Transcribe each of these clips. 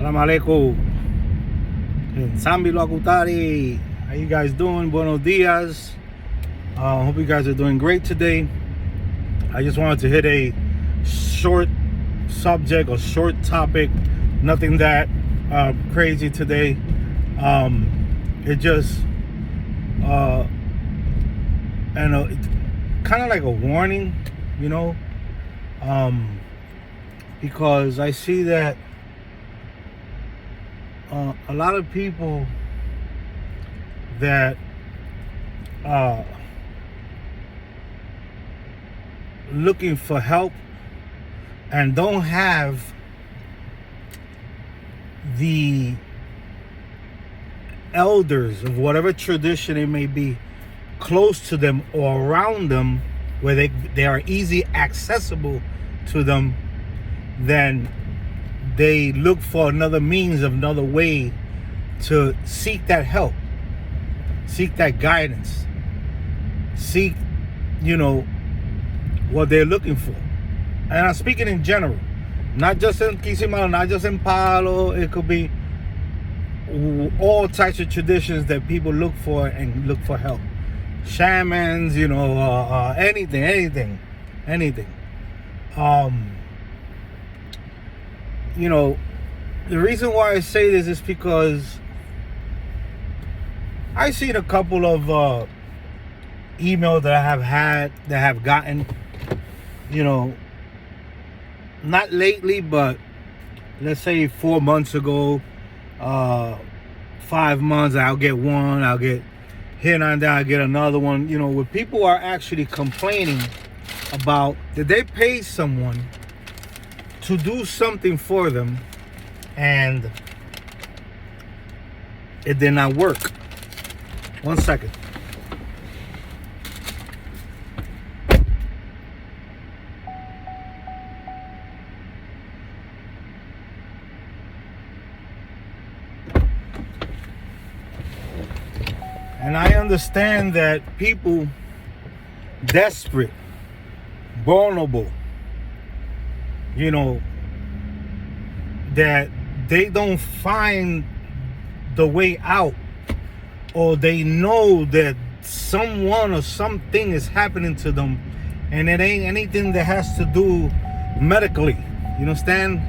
Salam alaikum. Sambi Lakutari. How you guys doing? Buenos dias. Hope you guys are doing great today. I just wanted to hit a short subject or short topic. Nothing that crazy today. It just kind of like a warning, because I see that a lot of people that looking for help and don't have the elders of whatever tradition it may be close to them or around them where they are easy accessible to them, then they look for another means, of another way to seek that help, seek that guidance, seek what they're looking for. And I'm speaking in general, not just in Kisimalo, not just in Palo. It could be all types of traditions that people look for and look for help. Shamans, anything. The reason why I say this is because I've seen a couple of emails that I have gotten, not lately, but let's say 4 months ago, 5 months, I'll get one, I'll get here and there, I'll get another one, where people are actually complaining about that they pay someone to do something for them and it did not work. 1 second. And I understand that people desperate, vulnerable, that they don't find the way out, or they know that someone or something is happening to them and it ain't anything that has to do medically, you understand?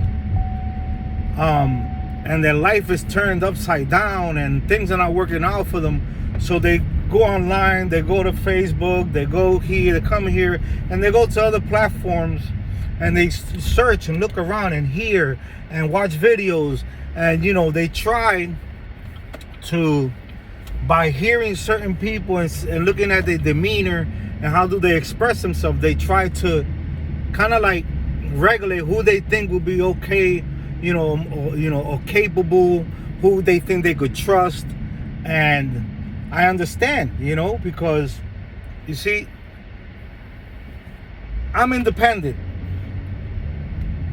And their life is turned upside down and things are not working out for them. So they go online, they go to Facebook, they go here, they come here, and they go to other platforms and they search and look around and hear and watch videos. And, they try to, by hearing certain people and looking at their demeanor and how do they express themselves, they try to kind of like regulate who they think will be okay, or capable, who they think they could trust. And I understand, because you see, I'm independent,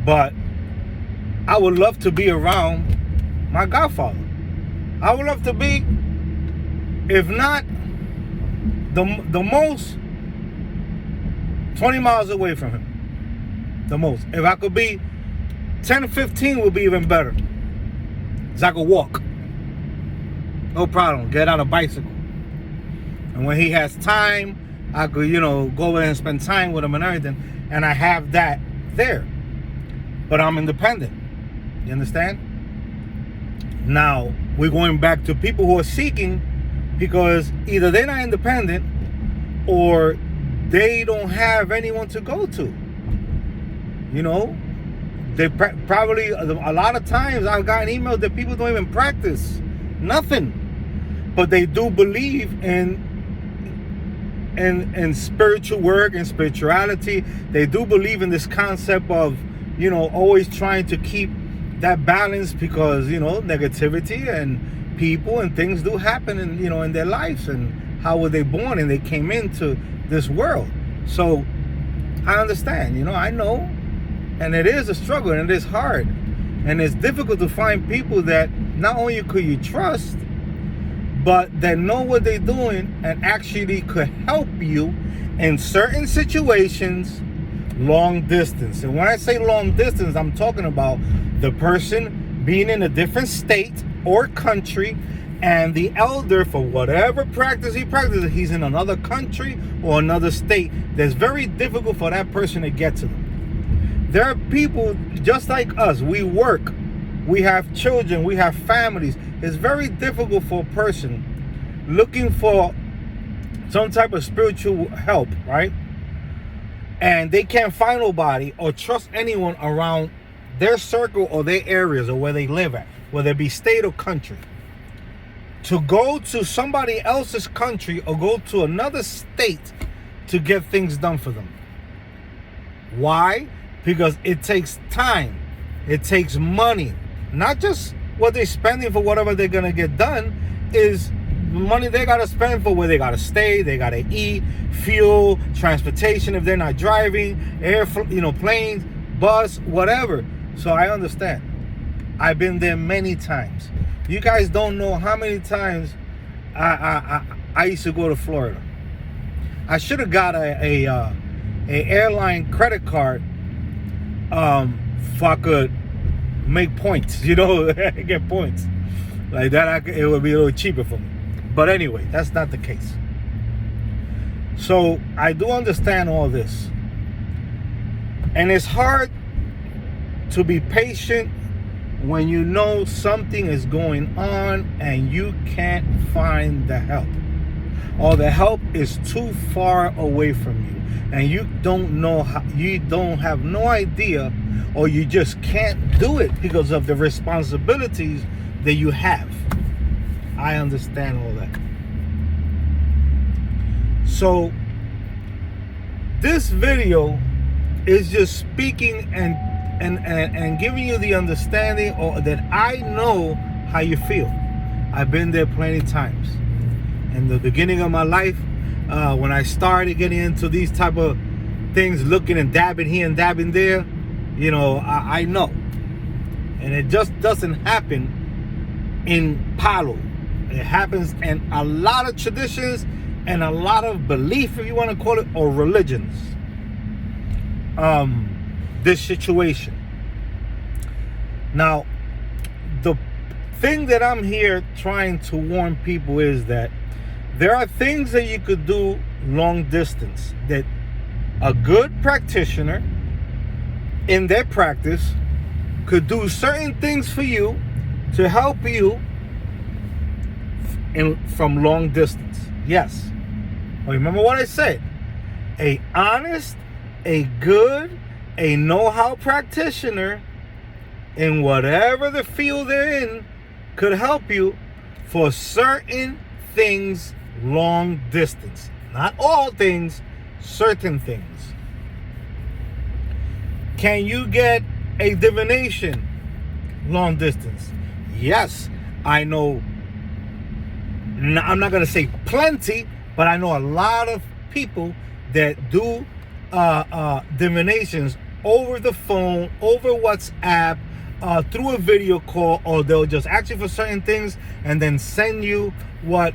but I would love to be around my godfather. I would love to be, if not the most, 20 miles away from him. The most. If I could be 10 or 15 would be even better. Because I could walk. No problem. Get on a bicycle. And when he has time, I could, go over and spend time with him and everything. And I have that there. But I'm independent. You understand? Now, we're going back to people who are seeking because either they're not independent or they don't have anyone to go to. They probably, a lot of times I've gotten emails that people don't even practice nothing. But they do believe in spiritual work and spirituality. They do believe in this concept of, always trying to keep that balance because, negativity and people and things do happen in their lives. And how were they born? And they came into this world. So I understand, I know. And it is a struggle and it is hard. And it's difficult to find people that not only could you trust, but that know what they're doing and actually could help you in certain situations long distance. And when I say long distance, I'm talking about the person being in a different state or country, and the elder, for whatever practice he practices, he's in another country or another state, that's very difficult for that person to get to them. There are people just like us. We work, we have children, we have families. It's very difficult for a person looking for some type of spiritual help, right? And they can't find nobody or trust anyone around their circle or their areas or where they live at, whether it be state or country. To go to somebody else's country or go to another state to get things done for them. Why? Because it takes time. It takes money. Not just what they're spending for whatever they're going to get done, is the money they got to spend for where they got to stay, they got to eat, fuel, transportation if they're not driving, planes, bus, whatever. So I understand. I've been there many times. You guys don't know how many times I used to go to Florida. I should have got a airline credit card if I could make points, get points like that. It would be a little cheaper for me. But anyway, that's not the case. So I do understand all this, and it's hard to be patient when you know something is going on and you can't find the help, or the help is too far away from you, and you don't know how, you don't have no idea, or you just can't do it because of the responsibilities that you have. I understand all that. So this video is just speaking and giving you the understanding, or that I know how you feel. I've been there plenty of times. In the beginning of my life, when I started getting into these type of things, looking and dabbing here and dabbing there, I know. And it just doesn't happen in Palo. It happens in a lot of traditions and a lot of belief, if you want to call it, or religions. This situation. Now, the thing that I'm here trying to warn people is that there are things that you could do long distance, that a good practitioner in their practice could do certain things for you to help you from long distance. Yes. Remember what I said. A honest, a good, a know-how practitioner in whatever the field they're in could help you for certain things long distance. Not all things, certain things. Can you get a divination long distance? Yes, I know. I'm not going to say plenty, but I know a lot of people that do divinations over the phone, over WhatsApp, through a video call, or they'll just ask you for certain things and then send you what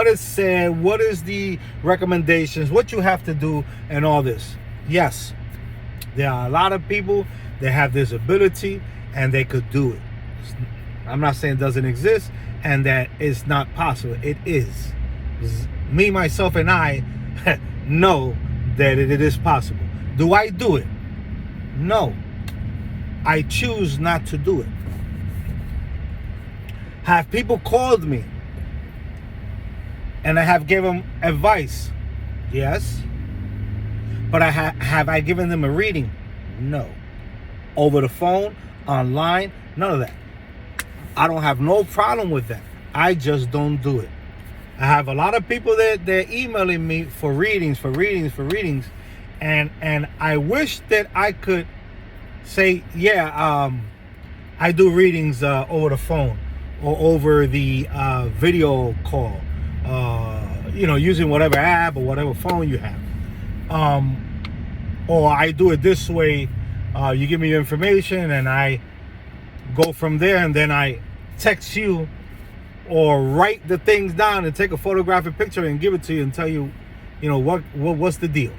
is said, what is the recommendations, what you have to do, and all this. Yes, there are a lot of people that have this ability and they could do it. I'm not saying it doesn't exist and that it's not possible. It is. Me, myself, and I know that it is possible. Do I do it? No. I choose not to do it. Have people called me and I have given them advice? Yes. But have I given them a reading? No. Over the phone, online, none of that. I don't have no problem with that. I just don't do it. I have a lot of people that they're emailing me for readings, and I wish that I could say, I do readings over the phone or over the video call, using whatever app or whatever phone you have, or I do it this way. You give me your information and I go from there, and then I text you or write the things down and take a photographic picture and give it to you and tell you, what's the deal.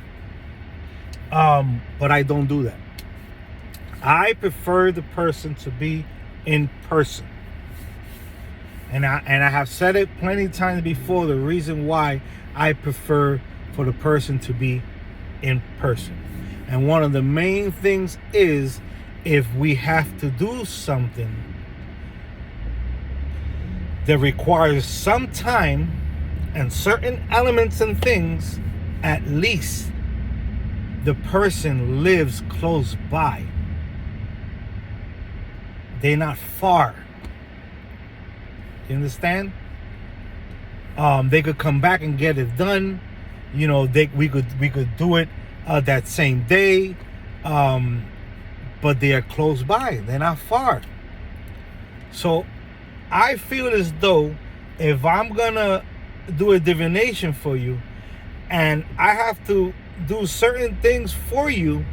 But I don't do that. I prefer the person to be in person. And I have said it plenty of times before, the reason why I prefer for the person to be in person. And one of the main things is, if we have to do something that requires some time and certain elements and things, at least the person lives close by. They're not far. You understand? They could come back and get it done. You know, we could do it that same day. But they are close by. They're not far. So I feel as though if I'm gonna do a divination for you, and I have to do certain things for you,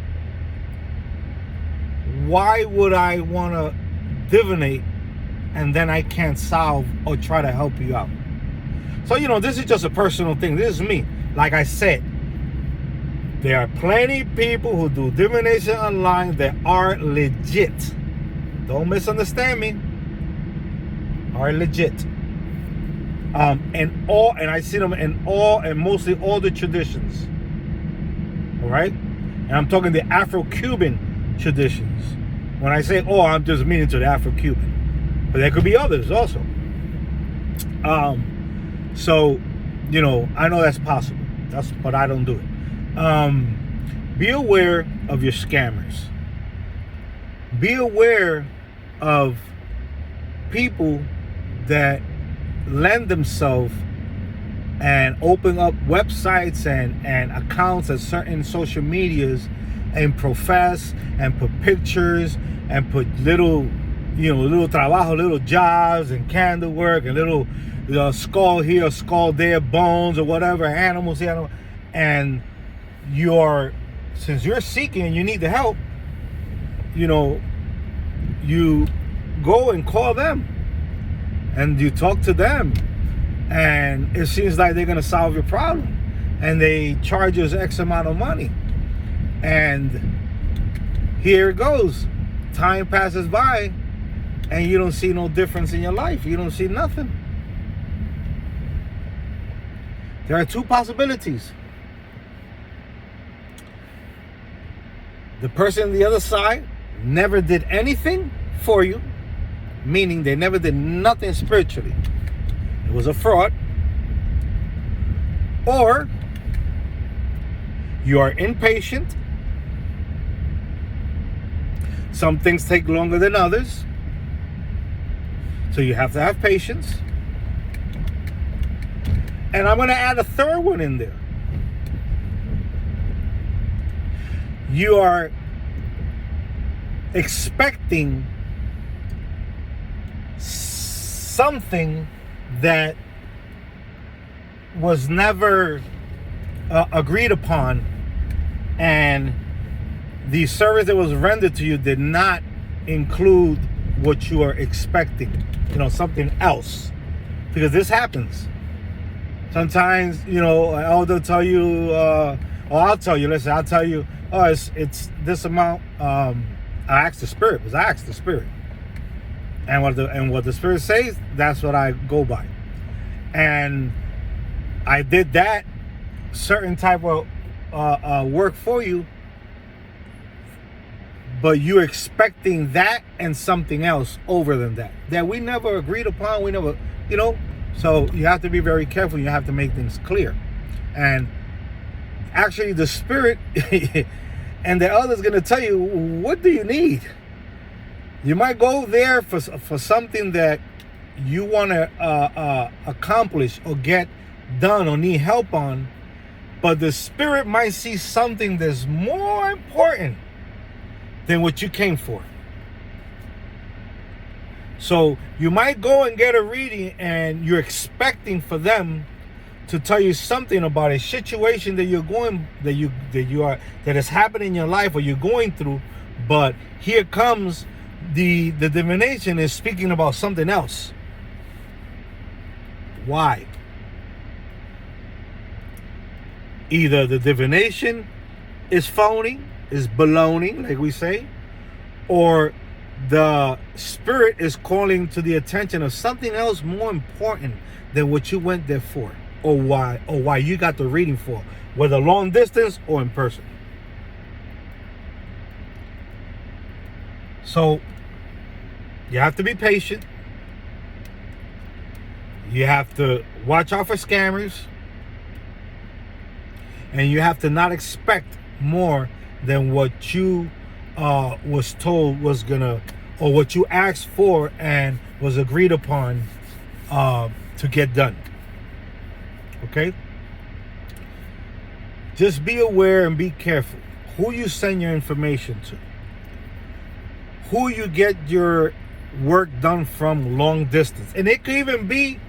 why would I want to divinate and then I can't solve or try to help you out? So, you know, this is just a personal thing. This is me. Like I said, there are plenty of people who do divination online that are legit. Don't misunderstand me. Are legit. And I see them in all, and mostly all the traditions. All right? And I'm talking the Afro-Cuban traditions. When I say all, I'm just meaning to the Afro-Cuban. But there could be others also. So, you know, I know that's possible. But I don't do it. Be aware of your scammers. Be aware of people that lend themselves and open up websites and accounts at certain social medias and profess and put pictures and put little trabajo, little jobs and candle work and little skull here, skull there, bones or whatever, animals here. And since you're seeking and you need the help, you know, you go and call them and you talk to them, and it seems like they're going to solve your problem, and they charge us X amount of money, and here it goes. Time passes by and you don't see no difference in your life. You don't see nothing. There are two possibilities. The person on the other side never did anything for you, meaning they never did nothing spiritually. It was a fraud. Or you are impatient. Some things take longer than others, so you have to have patience. And I'm going to add a third one in there. You are expecting something that was never agreed upon, and the service that was rendered to you did not include what you are expecting. You know, something else. Because this happens. Sometimes, you know, they'll tell you, or I'll tell you, listen, I'll tell you, oh, it's this amount. I asked the Spirit, because I asked the Spirit. And what the Spirit says, that's what I go by. And I did that certain type of work for you, but you're expecting that and something else over than that we never agreed upon. We never, you know. So you have to be very careful. You have to make things clear. And actually, the Spirit and the other's going to tell you, what do you need? You might go there for something that you want to accomplish or get done or need help on, but the Spirit might see something that's more important than what you came for. So you might go and get a reading and you're expecting for them to tell you something about a situation that you're going, that is happening in your life or you're going through, but here comes the divination is speaking about something else. Why? Either the divination is phony, is baloney, like we say, or the spirit is calling to the attention of something else more important than what you went there for, or why you got the reading for, whether long distance or in person. So you have to be patient. You have to watch out for scammers, and you have to not expect more than what you was told was gonna, or what you asked for and was agreed upon to get done. Okay? Just be aware and be careful who you send your information to, who you get your work done from long distance. And it could even be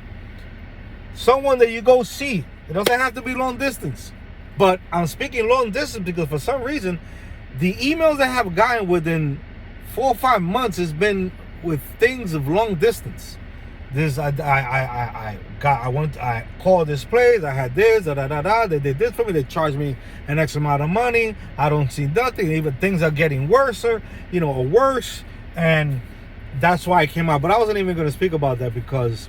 someone that you go see. It doesn't have to be long distance. But I'm speaking long distance because for some reason, the emails I have gotten within 4 or 5 months has been with things of long distance. This I called this place, I had this, they did this for me, they charged me an X amount of money, I don't see nothing, even things are getting worse, or worse, and that's why I came out. But I wasn't even going to speak about that because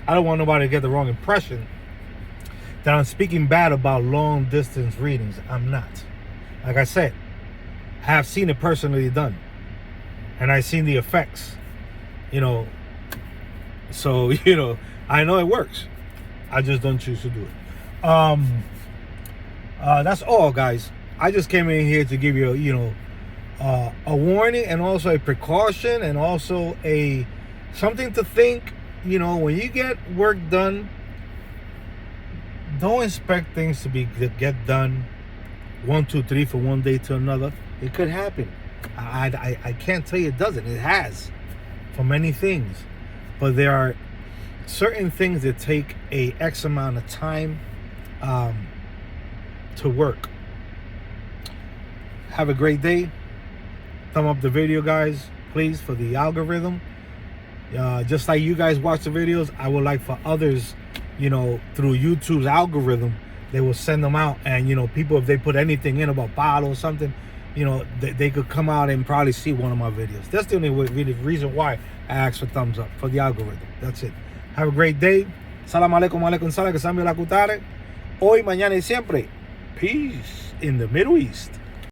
I don't want nobody to get the wrong impression that I'm speaking bad about long distance readings. I'm not. Like I said, I have seen it personally done, and I've seen the effects, so I know it works. I just don't choose to do it. That's all, guys. I just came in here to give you a warning, and also a precaution, and also something to think. When you get work done, don't expect things to get done 1, 2, 3 from one day to another. It could happen. I can't tell you it doesn't. It has for many things. But there are certain things that take a X amount of time to work. Have a great day. Thumb up the video, guys, please, for the algorithm. Just like you guys watch the videos, I would like for others, through YouTube's algorithm, they will send them out. And, people, if they put anything in about bottle or something, they could come out and probably see one of my videos. That's the only reason why I ask for thumbs up, for the algorithm. That's it. Have a great day. Salam alaikum, alaikum salam, que sambio la kutare. Hoy, mañana y siempre. Peace in the Middle East.